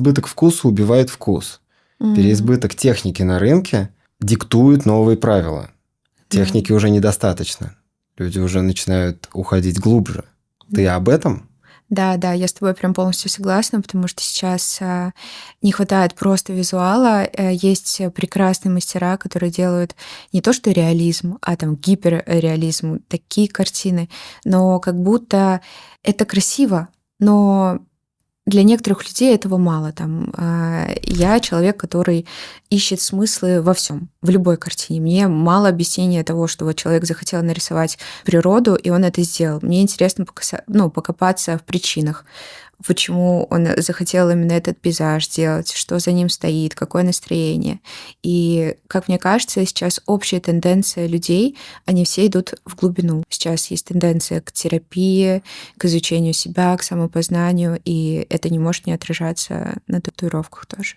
Избыток вкуса убивает вкус. М, Переизбыток техники на рынке диктует новые правила. да. Техники уже недостаточно. Люди уже начинают уходить глубже. Ты об этом? Да, да, я с тобой прям полностью согласна, потому что сейчас не хватает просто визуала. Есть прекрасные мастера, которые делают не то что реализм, а там гиперреализм, такие картины, но как будто это красиво, но для некоторых людей этого мало. Там, я человек, который ищет смыслы во всем, в любой картине. Мне мало объяснения того, что вот человек захотел нарисовать природу, и он это сделал. Мне интересно покопаться в причинах, почему он захотел именно этот пейзаж сделать, что за ним стоит, какое настроение. И, как мне кажется, сейчас общая тенденция людей, они все идут в глубину. Сейчас есть тенденция к терапии, к изучению себя, к самопознанию, и это не может не отражаться на татуировках тоже.